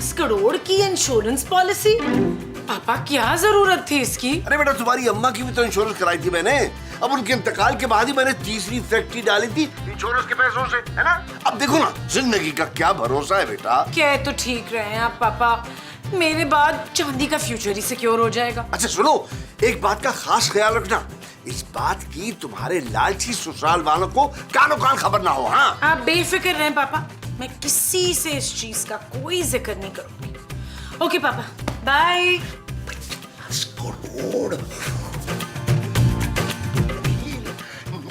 50 करोड़ की insurance policy? पापा क्या जरूरत थी इसकी? अरे बेटा तुम्हारी अम्मा की भी तो इंश्योरेंस कराई थी मैंने। अब उनके इंतकाल के बाद ही मैंने तीसरी फैक्ट्री डाली थी इंश्योरेंस के पैसों से, है ना। अब देखो ना, जिंदगी का क्या भरोसा है बेटा। क्या तो ठीक रहे हैं आप पापा, मेरे बाद चांदी का फ्यूचर ही सिक्योर हो जाएगा। अच्छा सुनो, एक बात का खास ख्याल रखना, इस बात की तुम्हारे लालची ससुराल वालों को कानो कान खबर ना हो। हाँ, आप बेफिक्र रहें पापा, मैं किसी से इस चीज का कोई जिक्र नहीं करूंगी। ओके पापा, बाय। 50 करोड़।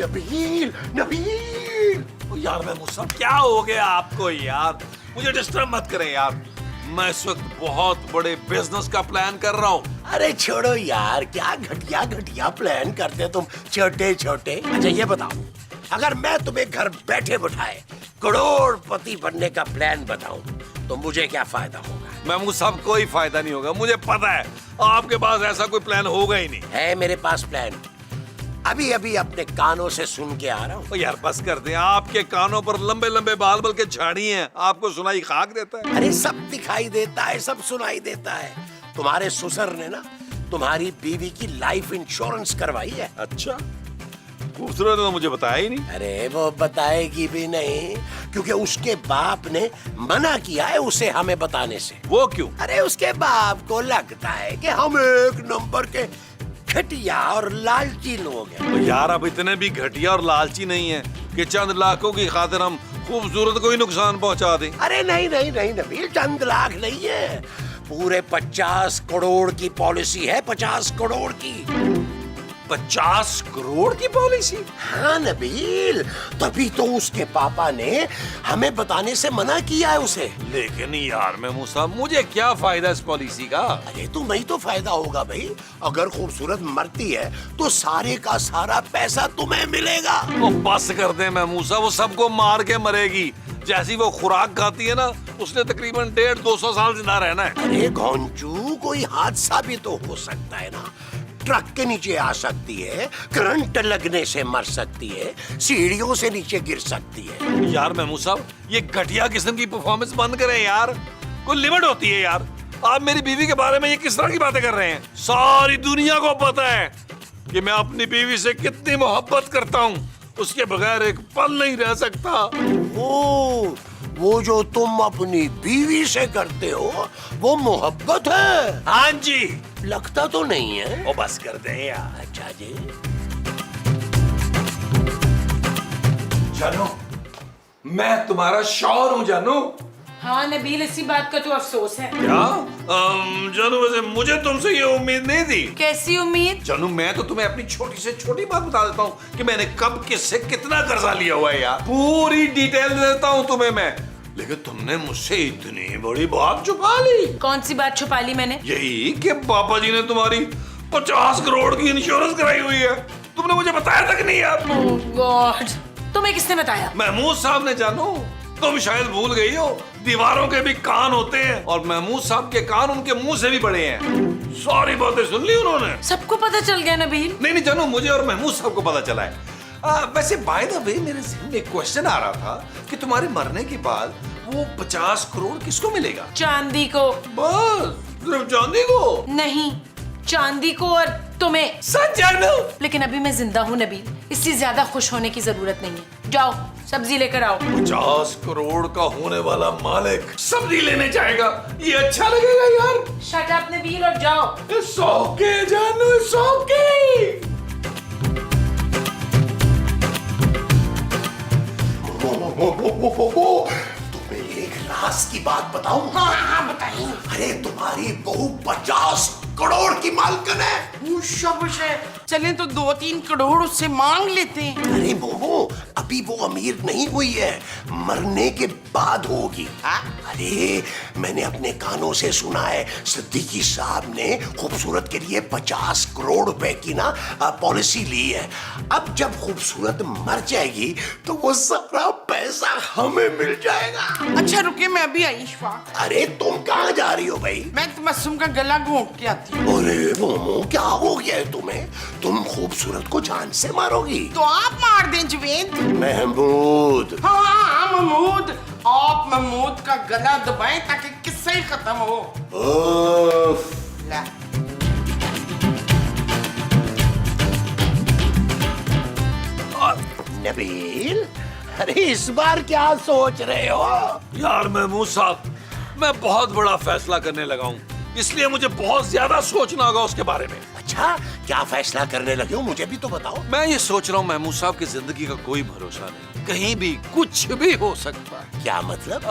नबील, नबील। यार मैं मुझसे क्या हो गया आपको यार? मुझे डिस्टर्ब मत करें यार, मैं इस वक्त बहुत बड़े बिजनेस का प्लान कर रहा हूँ। अरे छोड़ो यार, क्या घटिया घटिया प्लान करते तुम, छोटे छोटे। अच्छा ये बताओ, अगर मैं तुम्हें घर बैठे बिठाए करोड़पति बनने का प्लान बताऊं तो मुझे क्या फायदा होगा? मैं सब कोई फायदा नहीं होगा, मुझे पता है आपके पास ऐसा कोई प्लान होगा ही नहीं। है मेरे पास प्लान, अभी अभी अपने कानों से सुन के आ रहा हूँ। यार बस कर दे, आपके कानों पर लंबे लंबे बाल बल्कि झाड़ी हैं, आपको सुनाई खाक देता है। अरे सब दिखाई देता है, सब सुनाई देता है। तुम्हारे ससुर ने ना तुम्हारी बीवी की लाइफ इंश्योरेंस करवाई है। अच्छा, खूबसूरत ने तो मुझे बताया ही नहीं। अरे वो बताएगी भी नहीं, क्योंकि उसके बाप ने मना किया है उसे हमें बताने से। वो क्यों? अरे उसके बाप को लगता है कि हम एक नंबर के घटिया और लालची लोग हैं। तो यार अब इतने भी घटिया और लालची नहीं है कि चंद लाखों की खातिर हम खूबसूरत को ही नुकसान पहुंचा दें। अरे नहीं नहीं नहीं नबील, चंद लाख नहीं है, पूरे 50 करोड़ की पॉलिसी है, 50 करोड़ की। 50 करोड़ की पॉलिसी? हाँ नबील, तभी तो उसके पापा ने हमें बताने से मना किया है उसे। लेकिन यार मैं मूसा, मुझे क्या फायदा इस पॉलिसी का? अरे तुम्हें ही तो फायदा होगा भाई, अगर खूबसूरत मरती है तो सारे का सारा पैसा तुम्हें मिलेगा। वो बस कर दे मैं मूसा, वो सबको मार के मरेगी। जैसी वो खुराक खाती है ना, उसने तकरीबन 150-200 साल जिंदा रहना है। अरे घोंचू, कोई हादसा भी तो हो सकता है ना, ट्रक के नीचे आ सकती है, करंट लगने से मर सकती है, सीढ़ियों से नीचे गिर सकती है। यार महमूद साहब, ये घटिया किस्म की परफॉर्मेंस बंद करें यार, कोई लिमिट होती है यार। आप मेरी बीवी के बारे में ये किस तरह की बातें कर रहे हैं? सारी दुनिया को पता है कि मैं अपनी बीवी से कितनी मोहब्बत करता हूँ, उसके बगैर एक पल नहीं रह सकता। वो जो तुम अपनी बीवी से करते हो वो मोहब्बत है? हाँ जी। लगता तो नहीं है। वो बस कर दे यार। अच्छा जी। जानू, मैं तुम्हारा शौहर हूँ जानू। हाँ नबील, इसी बात का तो अफसोस है। क्या? जानू वैसे मुझे तुमसे ये उम्मीद नहीं थी। कैसी उम्मीद? जानू मैं तो तुम्हें अपनी छोटी से छोटी बात बता देता हूँ कि मैंने कब किससे कितना कर्जा लिया हुआ है यार, पूरी डिटेल दे देता हूँ तुम्हें मैं। लेकिन तुमने मुझसे इतनी बड़ी बात छुपा ली। कौन सी बात छुपा ली मैंने? यही कि पापा जी ने तुम्हारी 50 करोड़ की इंश्योरेंस कराई हुई है। तुमने मुझे बताया तक नहीं यार। ओह गॉड, तुम्हें किसने बताया? महमूद साहब ने। जानू तुम शायद भूल गई हो, दीवारों के भी कान होते हैं और महमूद साहब के कान उनके मुंह से भी बड़े हैं। सारी बातें सुन ली उन्होंने। सबको पता चल गया नबील? नहीं जानू, मुझे और महमूद साहब को पता चला है। वैसे बाय द वे मेरे ज़हन में एक क्वेश्चन आ रहा था कि तुम्हारे मरने के बाद वो 50 करोड़ किसको मिलेगा? चांदी को। बस सिर्फ चांदी को? नहीं, चांदी को और तुम्हें। सच जानू? लेकिन अभी मैं जिंदा हूँ नबील, इससे ज्यादा खुश होने की जरूरत नहीं है। जाओ सब्जी लेकर आओ। 50 करोड़ का होने वाला मालिक सब्जी लेने जाएगा, ये अच्छा लगेगा यार। शट अप नबील और जाओ। It's okay, जानू, it's okay। तुम्हें एक राज की बात बताऊं? हाँ बताइए। अरे तुम्हारी बहू 50 करोड़ की मालकिन है। चलें तो 2-3 करोड़ उससे मांग लेते हैं। अरे मोमो, अभी वो अमीर नहीं हुई है, मरने के बाद होगी। अरे मैंने अपने कानों से सुना है, सिद्दीकी साहब ने खूबसूरत के लिए 50 करोड़ रुपए की ना पॉलिसी ली है। अब जब खूबसूरत मर जाएगी तो वो सारा पैसा हमें मिल जाएगा। अच्छा रुके, मैं अभी आई इशफाक। अरे तुम कहाँ जा रही हो भाई? मैं तबस्सुम का गला घोंट के आती हूँ। अरे मोमो, क्या हो गया है तुम्हें? तुम खूबसूरत को जान से मारोगी? तो आप मार दें जुवेद। महमूद। हाँ महमूद, आप महमूद का गला दबाएं ताकि किस्से खत्म हो। ओफ, ला। नबील, अरे इस बार क्या सोच रहे हो? यार महमूद साहब, मैं बहुत बड़ा फैसला करने लगा हूँ, इसलिए मुझे बहुत ज्यादा सोचना होगा उसके बारे में। अच्छा, क्या फैसला करने लगे हो? मुझे भी तो बताओ। मैं ये सोच रहा हूँ महमूद साहब की जिंदगी का कोई भरोसा नहीं, कहीं भी कुछ भी हो सकता है। क्या मतलब?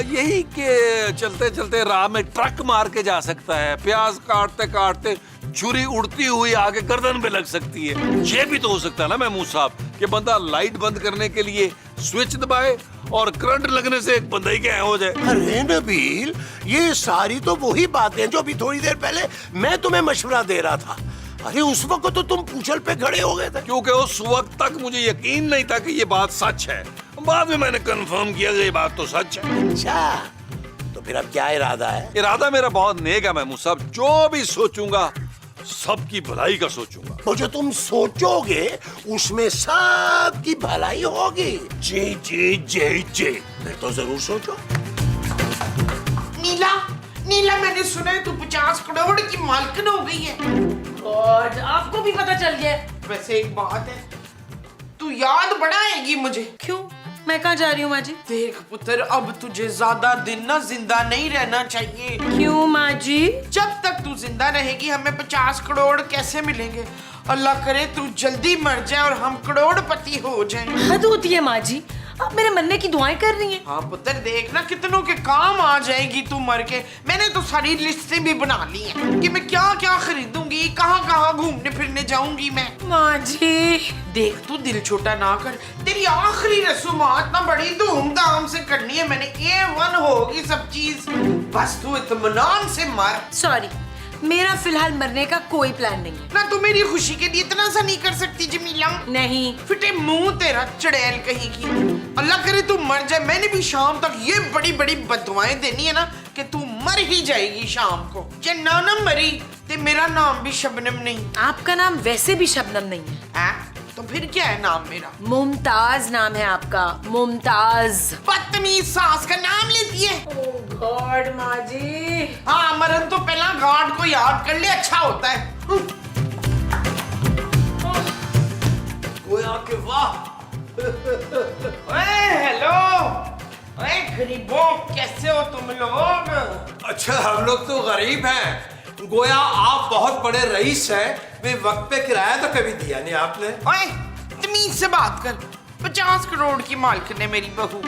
यही कि चलते चलते राह में ट्रक मार के जा सकता है, प्याज काटते काटते छुरी उड़ती हुई आगे गर्दन पे लग सकती है। ये भी तो हो सकता है ना महमूद साहब कि बंदा लाइट बंद करने के लिए स्विच दबाए और करंट लगने से एक बंदा ही क्या हो जाए। अरे नबील, ये सारी तो वही बातें जो अभी थोड़ी देर पहले मैं तुम्हें मशवरा दे रहा था। अरे उस वक्त तो तुम पूछल पे खड़े हो गए थे। क्योंकि उस वक्त तक मुझे यकीन नहीं था कि ये बात सच है। बाद में मैंने कंफर्म किया कि ये बात तो सच है। अच्छा, तो फिर अब क्या इरादा है? इरादा मेरा बहुत नेक है महमूद साहब, जो भी सोचूंगा सबकी भलाई का सोचूंगा। वो जो तुम सोचोगे उसमें सबकी भलाई होगी। जी जी जी जी, फिर तो जरूर सोचो। नीला, नीला, मैंने सुना है तू 50 करोड़ की मालकिन हो गई है। गॉड, आपको भी पता चल गया? वैसे एक बात है, तू याद बढ़ाएगी मुझे। क्यों? मैं कहाँ जा रही हूँ माँ जी? देख पुत्र, अब तुझे ज्यादा दिन ना जिंदा नहीं रहना चाहिए। क्यों माँ जी? जब तक तू जिंदा रहेगी हमें 50 करोड़ कैसे मिलेंगे? अल्लाह करे तू जल्दी मर जाए और हम करोड़पति हो जाएं। हद होती है माँ जी, आप मेरे मरने की दुआएं कर रही हैं। हाँ पुत्र, देखना कितनों के काम आ जाएगी तू मर के। मैंने तो सारी लिस्टें भी बना ली हैं कि मैं क्या क्या खरीदूंगी, कहाँ कहाँ घूमने फिरने जाऊंगी मैं। माँ जी, देख तू दिल छोटा ना कर, तेरी आखिरी रसूमात ना बड़ी धूमधाम से करनी है मैंने। A1 होगी सब चीज, बस तू इत्मीनान से मर। सॉरी, मेरा फिलहाल मरने का कोई प्लान नहीं है। ना तू मेरी खुशी के लिए इतना सा नहीं कर सकती जमीला? नहीं। फिटे मुंह तेरा, चड़ैल कहीं की। अल्लाह करे तू मर जाए। मैंने भी शाम तक ये बड़ी बड़ी बददुआएं देनी है ना कि तू मर ही जाएगी शाम को। जे ना मरी ते मेरा नाम भी शबनम नहीं। आपका नाम वैसे भी शबनम नहीं है। तो फिर क्या है नाम मेरा? मुमताज नाम है आपका, मुमताज। बदतमीज सास का नाम लेती है। ओह गॉड माँ जी। हाँ, मरन तो पहला गार्ड को याद कर ले, अच्छा होता है। गोया के वाह। हेलो, गरीबों, कैसे हो तुम लोग? अच्छा, हम लोग तो गरीब हैं। गोया आप बहुत बड़े रईस हैं। वे वक्त पे किराया तो कभी दिया नहीं आपने। ओए, तमीज से बात कर। 50 करोड़ की मालकिन है मेरी बहू।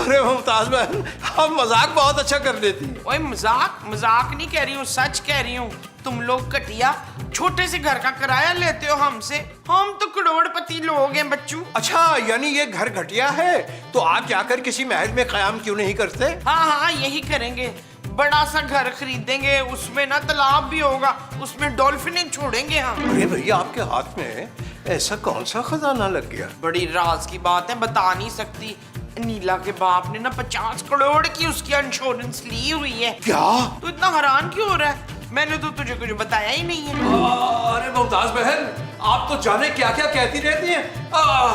अरे मुमताज बहन, आप मजाक बहुत अच्छा कर लेती हैं। ओए मजाक नहीं कह रही हूँ, सच कह रही हूँ। तुम लोग घटिया छोटे से घर का किराया लेते हो हमसे। हम तो करोड़पति लोग हैं बच्चू। अच्छा, यानी ये घर घटिया है, तो आप जाकर किसी महल में कयाम क्यों नहीं करते? हाँ, यही करेंगे। बड़ा सा घर खरीदेंगे, उसमें ना तालाब भी होगा, उसमें डॉल्फिन छोड़ेंगे हम। अरे भैया, आपके हाथ में ऐसा कौन सा खजाना लग गया? बड़ी राज की बात है, बता नहीं सकती। नीला के बाप ने ना 50 करोड़ की उसकी इंश्योरेंस ली हुई है। क्या? तू इतना हैरान क्यों हो रहा है? मैंने तो तुझे कुछ बताया ही नहीं है। अरे मुमताज बहन, आप तो जाने क्या क्या कहती रहती हैं।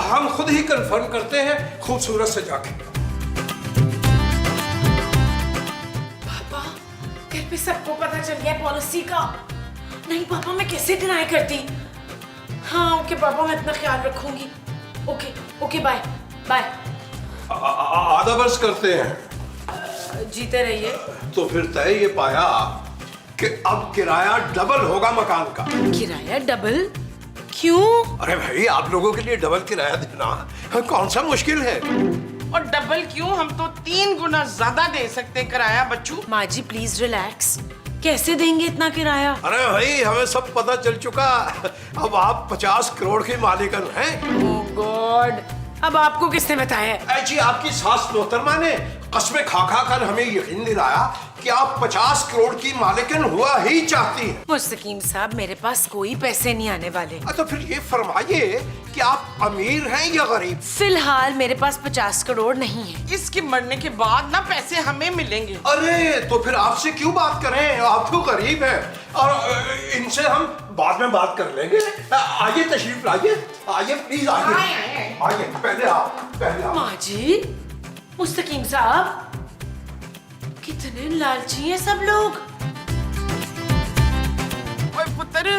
हम खुद ही कंफर्म करते हैं खूबसूरत से जाके। पापा, घर पे सबको पता चल गया पॉलिसी का। नहीं पापा, मैं कैसे डिनाई करती? हाँ ओके पापा, मैं इतना ख्याल रखूंगी। Okay okay, bye bye. आधा वर्ष करते हैं। जीते रहिए। तो फिर तय ये पाया कि अब किराया डबल होगा मकान का। किराया डबल? क्यों? अरे भाई, आप लोगों के लिए डबल किराया देना कौन सा मुश्किल है? और डबल क्यों, हम तो 3 गुना ज्यादा दे सकते हैं किराया बच्चू। माँ जी प्लीज रिलैक्स, कैसे देंगे इतना किराया? अरे भाई, हमें सब पता चल चुका। अब आप 50 करोड़ के मालिकन हैं। ओह गॉड, अब आपको किसने बताया? जी, आपकी सास मोहतरमा ने कस्में खा खा कर हमें यकीन दिलाया कि आप 50 करोड़ की मालिकन हुआ ही चाहती हैं। मुस्तकीम साहब, मेरे पास कोई पैसे नहीं आने वाले। तो फिर ये फरमाइए कि आप अमीर हैं या गरीब? फिलहाल मेरे पास 50 करोड़ नहीं है। इसके मरने के बाद ना पैसे हमें मिलेंगे। अरे तो फिर आपसे क्यों बात करें, आप तो गरीब हैं और इनसे हम बाद में बात कर लेंगे। आइए, तशरीफ लाइए, आइए प्लीज, आइए आइए, पहले आप। माँ जी, मुस्तकीम साहब, कितने लालची हैं सब लोग। ओए पुत्र,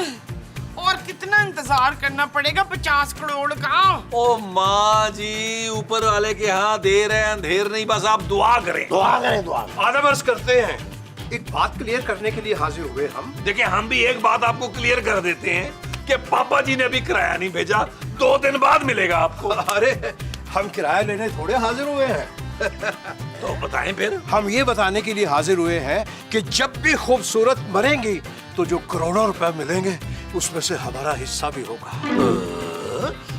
और कितना इंतजार करना पड़ेगा 50 करोड़ का? ओ माँ जी, ऊपर वाले के यहाँ देर है अंधेर नहीं, बस आप दुआ करें। दुआ करें, दुआ। आधा बर्स करते हैं। एक बात क्लियर करने के लिए हाजिर हुए हम। देखिए, हम भी एक बात आपको क्लियर कर देते हैं कि पापा जी ने अभी किराया नहीं भेजा, 2 दिन बाद मिलेगा आपको। अरे हम किराया लेने थोड़े हाजिर हुए हैं। तो बताएं फिर। हम ये बताने के लिए हाजिर हुए हैं कि जब भी खूबसूरत मरेंगी तो जो करोड़ों रुपए मिलेंगे उसमें से हमारा हिस्सा भी होगा।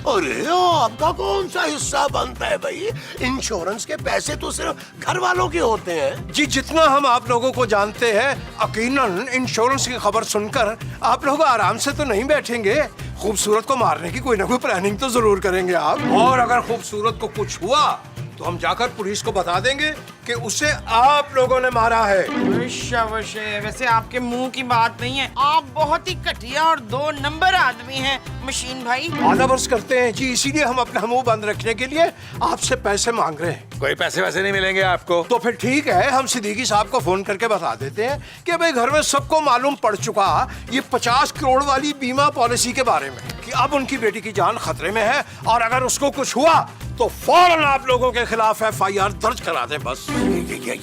अरे आपका कौन सा हिस्सा बनता है भाई? इंश्योरेंस के पैसे तो सिर्फ घर वालों के होते हैं। जी, जितना हम आप लोगों को जानते हैं, यकीनन इंश्योरेंस की खबर सुनकर आप लोग आराम से तो नहीं बैठेंगे। खूबसूरत को मारने की कोई ना कोई प्लानिंग तो जरूर करेंगे आप। और अगर खूबसूरत को कुछ हुआ तो हम जाकर पुलिस को बता देंगे कि उसे आप लोगों ने मारा है। शाबाश है। वैसे आपके मुंह की बात नहीं है, आप बहुत ही घटिया और 2 नंबर आदमी हैं मशीन भाई। आधा बर्स करते हैं जी, इसीलिए हम अपना मुंह बंद रखने के लिए आपसे पैसे मांग रहे हैं। कोई पैसे वैसे नहीं मिलेंगे आपको। तो फिर ठीक है, हम सिद्दीकी साहब को फोन करके बता देते हैं कि भाई घर में सबको मालूम पड़ चुका ये 50 करोड़ वाली बीमा पॉलिसी के बारे में कि अब उनकी बेटी की जान खतरे में है, और अगर उसको कुछ हुआ तो फौरन आप लोगों के खिलाफ FIR दर्ज करा दें बस।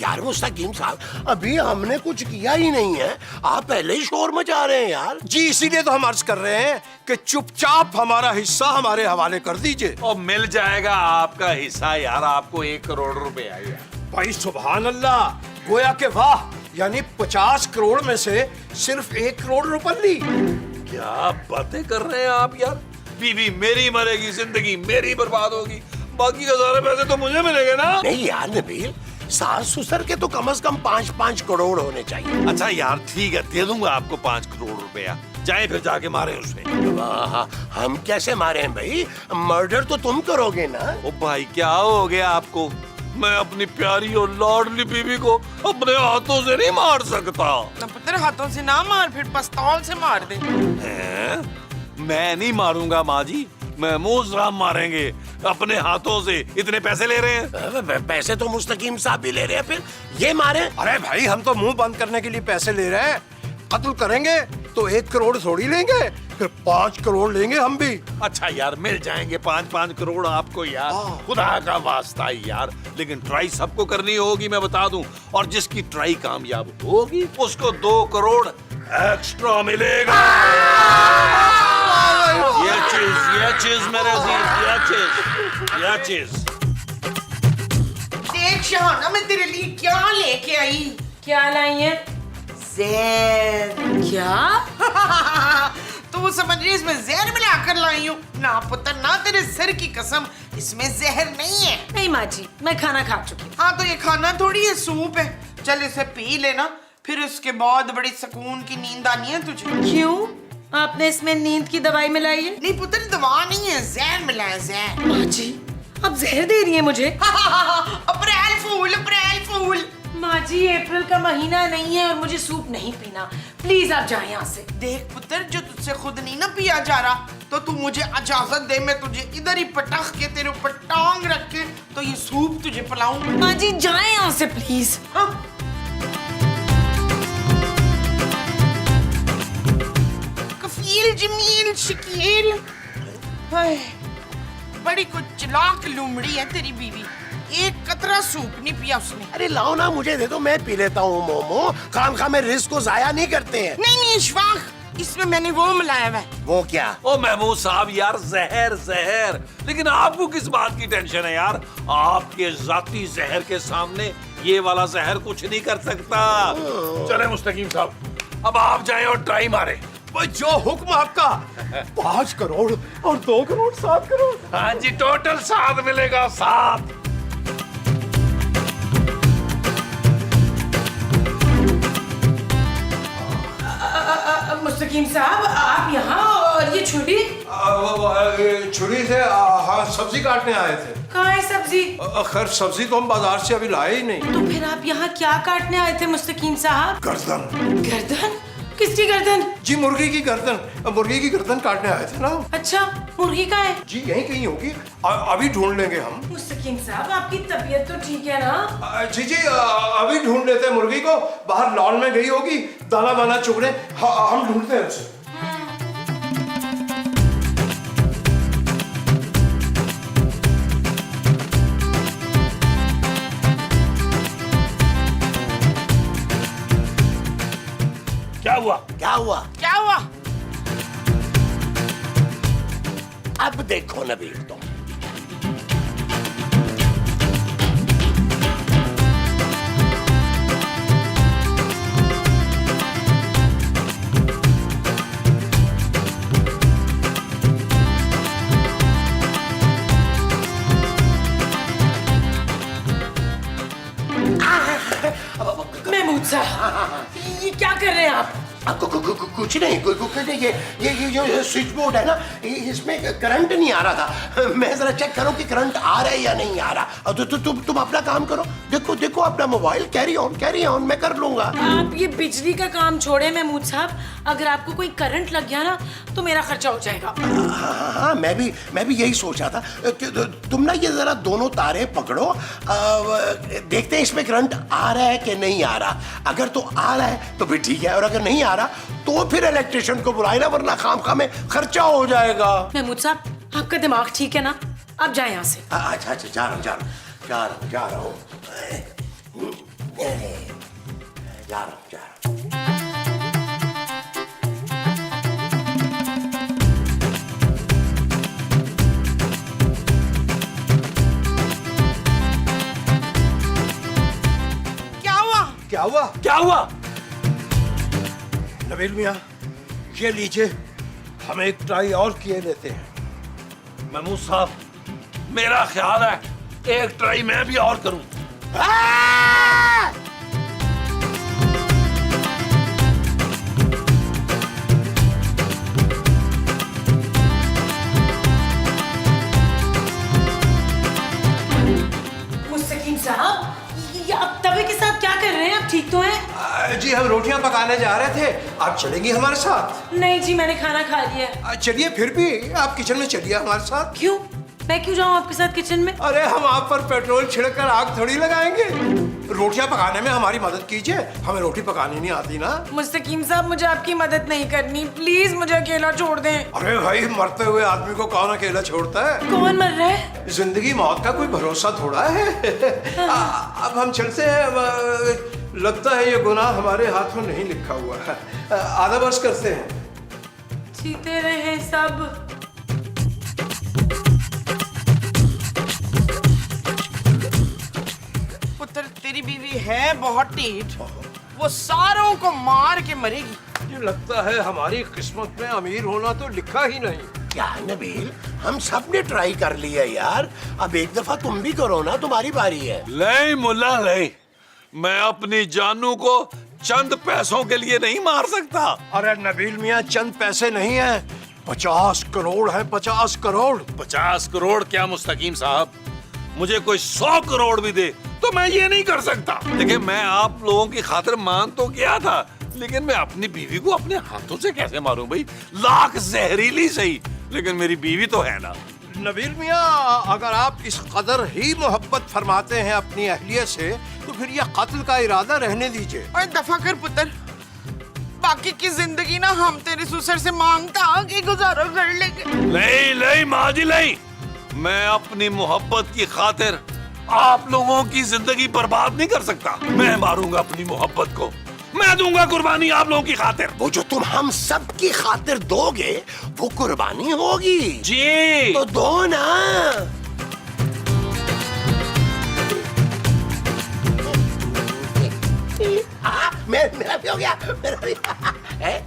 यार मुस्तकीम साहब, अभी हमने कुछ किया ही नहीं है, आप पहले ही शोर मचा रहे हैं यार। जी, इसीलिए तो हम अर्ज कर रहे हैं कि चुपचाप हमारा हिस्सा हमारे हवाले कर दीजिए। और मिल जाएगा आपका हिस्सा यार, आपको 1 करोड़ रुपए आएगा। भाई सुभान अल्लाह, गोया के वाह, यानी 50 करोड़ में से सिर्फ 1 करोड़ रुपए ली। क्या बातें कर रहे हैं आप यार? बीवी मेरी मरेगी, जिंदगी मेरी बर्बाद होगी, बाकी का सारे पैसे तो मुझे मिलेंगे ना। नहीं यार नबील, सास ससुर के तो कम से कम 5-5 करोड़ होने चाहिए। अच्छा यार ठीक है, दे दूंगा आपको 5 करोड़ रुपया। जाए फिर जाके मारे उसे। वाह, हम कैसे मारे हैं भाई? मर्डर तो तुम करोगे ना? ओ भाई, क्या हो गया आपको? मैं अपनी प्यारी और लाडली बीवी को अपने हाथों से नहीं मार सकता। ना पुत्र, हाथों से ना मार, फिर पिस्तौल से मार दे। हैं? मैं नहीं मारूंगा माँ जी, महमूद साहब मारेंगे अपने हाथों से। इतने पैसे ले रहे हैं। पैसे तो मुस्तकीम साहब भी ले रहे हैं, फिर ये मारे। अरे भाई, हम तो मुंह बंद करने के लिए पैसे ले रहे हैं। कत्ल करेंगे तो 1 करोड़ थोड़ी लेंगे, फिर 5 करोड़ लेंगे हम भी। अच्छा यार, मिल जाएंगे 5-5 करोड़ आपको यार, खुदा का वास्ता है यार। लेकिन ट्राई सबको करनी होगी, मैं बता दूं, और जिसकी ट्राई कामयाब होगी उसको 2 करोड़ एक्स्ट्रा मिलेगा। ये चीज मेरे अजीज, ये चीज। देख शहाना, मैं तेरे लिए क्या लेके आई। क्या लाई है? जहर। क्या? तू समझ रही है इसमें जहर मिलाकर लाई हूँ? ना पुत्र, ना तेरे सिर की कसम, इसमें जहर नहीं है। नहीं माँ जी, मैं खाना खा चुकी हूँ। हाँ तो ये खाना थोड़ी है, सूप है। चल इसे पी लेना, फिर उसके बाद बड़ी सुकून की नींद आनी है तुझे। क्यों? आपने इसमें नींद की दवाई मिलाई है? नहीं पुत्र, दवा नहीं है, जहर मिला है, जहर। माँ जी, आप जहर दे रही हैं मुझे? अप्रैल फूल, अप्रैल फूल। माँ जी, अप्रैल का महीना नहीं है और मुझे सूप नहीं पीना। प्लीज आप जाएं यहाँ से। देख पुत्र, जो तुझसे खुद नहीं ना पिया जा रहा, तो तू मुझे इजाजत दे, मैं तुझे इधर ही पटक के तेरे ऊपर टांग रख के तो ये सूप तुझे पिलाऊं। माँ जी, जाएं यहाँ से प्लीज। हाँ? कफील जमील शकील। हाय, बड़ी कुछ चलाक लुमड़ी है तेरी बीवी। एक कतरा सूप नहीं पिया उसने। अरे लाओ ना, मुझे दे दो, मैं पी लेता हूँ मोमो। खामखा में रिस्क को जाया नहीं करते हैं। नहीं इशफाक, इसमें मैंने वो मिलाया हुआ है। वो क्या? ओ महमूद साहब यार, जहर जहर। लेकिन आपको किस बात की टेंशन है यार? आपके जाती जहर के सामने ये वाला जहर कुछ नहीं कर सकता। चले मुस्तकीम साहब, अब आप जाएं और ट्राई मारें। भाई जो हुक्म आपका। 5 करोड़ और 2 करोड़ 7 करोड़। हाँ जी, टोटल 7 मिलेगा, 7। मुस्तकीम साहब, आप यहाँ, और ये छुरी? छुरी से हाँ, सब्जी काटने आए थे। कहाँ है सब्जी? खैर सब्जी तो हम बाजार से अभी लाए ही नहीं। तो फिर आप यहाँ क्या काटने आए थे मुस्तकीम साहब? गर्दन। गर्दन? किसकी गर्दन? जी मुर्गी की गर्दन काटने आए थे ना। अच्छा, मुर्गी का है? जी यहीं कहीं होगी, अभी ढूंढ लेंगे हम। मुस्तकीम साहब, आपकी तबीयत तो ठीक है ना? जी अभी ढूंढ लेते हैं मुर्गी को, बाहर लॉन में गई होगी दाना वाना चुगने। हम ढूंढते हैं उसे। क्या हुआ? क्या हुआ? क्या हुआ? अब देखो नबील तुम। महमूद साहब, ये क्या कर रहे हैं आप? कुछ नहीं, ये जो स्विच बोर्ड है ना, इसमें करंट नहीं आ रहा था। मैं जरा चेक करूं कि करंट आ रहा है या नहीं आ रहा। तो तुम अपना काम करो, देखो अपना मोबाइल, कैरी ऑन, मैं कर लूंगा। आप ये बिजली का काम छोड़े महमूद साहब, अगर आपको कोई करंट लग गया ना तो मेरा खर्चा हो जाएगा। हाँ, मैं भी यही सोचा था कि तुम ना ये जरा दोनों तारे पकड़ो, देखते हैं इसमें करंट आ रहा है कि नहीं आ रहा। अगर तो आ रहा है तो फिर ठीक है, और अगर नहीं आ रहा तो फिर इलेक्ट्रिशियन को बुलाए ना, वरना खामखा में खर्चा हो जाएगा। महमूद साहब, आपका दिमाग ठीक है ना? आप जाए यहाँ से। अच्छा, जा रहा हूँ। क्या हुआ? क्या हुआ? नबील मियाँ, ये लीजिए, हम एक ट्राई और किए लेते हैं। महमूद साहब, मेरा ख्याल है एक ट्राई मैं भी और करूं। मुस्तकीम साहब, ये आप तवे के साथ क्या कर रहे हैं? आप ठीक तो हैं? जी हम रोटियां पकाने जा रहे थे, आप चलेंगी हमारे साथ? नहीं जी, मैंने खाना खा लिया। चलिए फिर भी आप किचन में चलिए हमारे साथ। क्यों? मैं क्यों जाऊं आपके साथ किचन में? अरे हम आप पर पेट्रोल छिड़कर आग थोड़ी लगाएंगे। रोटियां पकाने में हमारी मदद कीजिए, हमें रोटी पकानी नहीं आती ना। मुस्तकीम साहब, मुझे आपकी मदद नहीं करनी, प्लीज मुझे अकेला छोड़ दें। अरे भाई, मरते हुए आदमी को कौन अकेला छोड़ता है? कौन मर रहा है? जिंदगी मौत का कोई भरोसा थोड़ा है। अब हम चलते हैं, लगता है ये गुनाह हमारे हाथों नहीं लिखा हुआ है। आधा बर्स करते हैं। जीते रहे सब। पुत्र, तेरी बीवी है बहुत ढीठ, वो सारों को मार के मरेगी। मुझे लगता है हमारी किस्मत में अमीर होना तो लिखा ही नहीं। क्या नबील, हम सब ने ट्राई कर लिया यार, अब एक दफा तुम भी करो ना, तुम्हारी बारी है। नहीं मुल्ला नहीं, मैं अपनी जानू को चंद पैसों के लिए नहीं मार सकता। अरे नबील मियाँ, चंद पैसे नहीं है, 50 करोड़ है, 50 करोड़। 50 करोड़ क्या मुस्तकीम साहब, मुझे कोई 100 करोड़ भी दे तो मैं ये नहीं कर सकता। देखिए, मैं आप लोगों की खातिर मान तो गया था, लेकिन मैं अपनी बीवी को अपने हाथों से कैसे मारूं भाई? लाख जहरीली सही, लेकिन मेरी बीवी तो है ना। नबील मियाँ, अगर आप इस कदर ही मोहब्बत फरमाते हैं अपनी अहलियत से, तो फिर यह कत्ल का इरादा रहने दीजिए। और दफा कर पुत्र, बाकी की जिंदगी ना हम तेरे ससुर से मांगता कि गुजारा कर लेंगे। नहीं माँ जी नहीं, मैं अपनी मोहब्बत की खातिर आप लोगों की जिंदगी बर्बाद नहीं कर सकता। मैं मारूंगा अपनी मोहब्बत को, मैं दूंगा कुर्बानी आप लोगों की खातिर। वो जो तुम हम सब की खातिर दोगे वो कुर्बानी होगी। जी तो दो ना। मेरा भी हो गया, मेरा भी।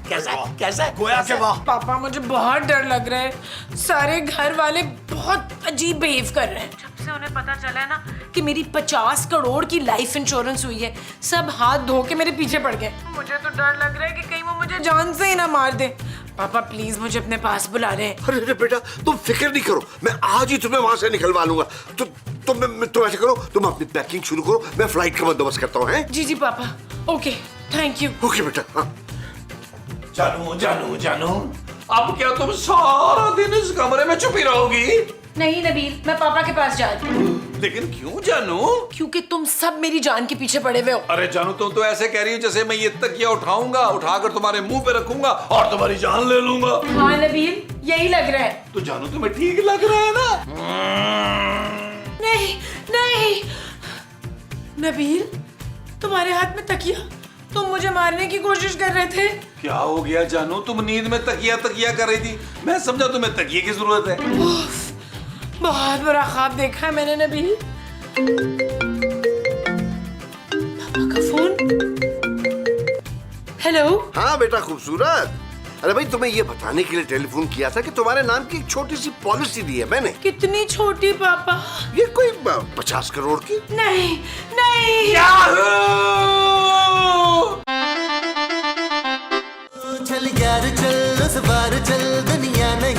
कैसा है? गोया के वाह। पापा, मुझे बहुत डर लग रहा है। सारे घर वाले बहुत अजीब बिहेव कर रहे हैं। जब से उन्हें पता चला है ना कि मेरी 50 करोड़ की लाइफ इंश्योरेंस हुई है, सब हाथ धो के मेरे पीछे पड़ गए। मुझे तो डर लग रहा है कि कहीं वो मुझे जान से ही ना मार दे। पापा प्लीज मुझे अपने पास बुला रहे हैं। अरे बेटा, तुम फिक्र नहीं करो, मैं आज ही तुम्हें वहां से निकलवा लूंगा। तुम ऐसे करो, तुम अपनी पैकिंग शुरू करो, मैं फ्लाइट का बंदोबस्त करता हूँ। जी पापा। Okay, thank you. ओके बेटा। हाँ। जानू जानू जानू, अब क्या तुम सारा दिन इस कमरे में छुपी रहोगी? नहीं नबील, मैं पापा के पास जा रही हूँ। लेकिन क्यों जानू? क्योंकि तुम सब मेरी जान के पीछे पड़े हुए हो। अरे जानू, तुम तो ऐसे कह रही हो जैसे मैं ये तकिया उठाऊंगा, उठाकर तुम्हारे मुंह पे रखूंगा और तुम्हारी जान ले लूंगा। हाँ नबील, यही लग रहा है। तो जानू तुम्हें ठीक लग रहा है ना? नहीं नहीं नबील, तुम्हारे हाथ में तकिया, तुम मुझे मारने की कोशिश कर रहे थे। क्या हो गया जानू? तुम नींद में तकिया तकिया कर रही थी, मैं समझा तुम्हें तकिए की जरूरत है। उफ, बहुत बुरा ख्वाब देखा है मैंने नबील। पापा का फोन। हेलो। हाँ बेटा खूबसूरत, अरे भाई तुम्हें ये बताने के लिए टेलीफोन किया था कि तुम्हारे नाम की एक छोटी सी पॉलिसी दी है मैंने। कितनी छोटी पापा? ये कोई 50 करोड़ की। नहीं नहीं। चल यार चल, उस बार चल, दुनिया नहीं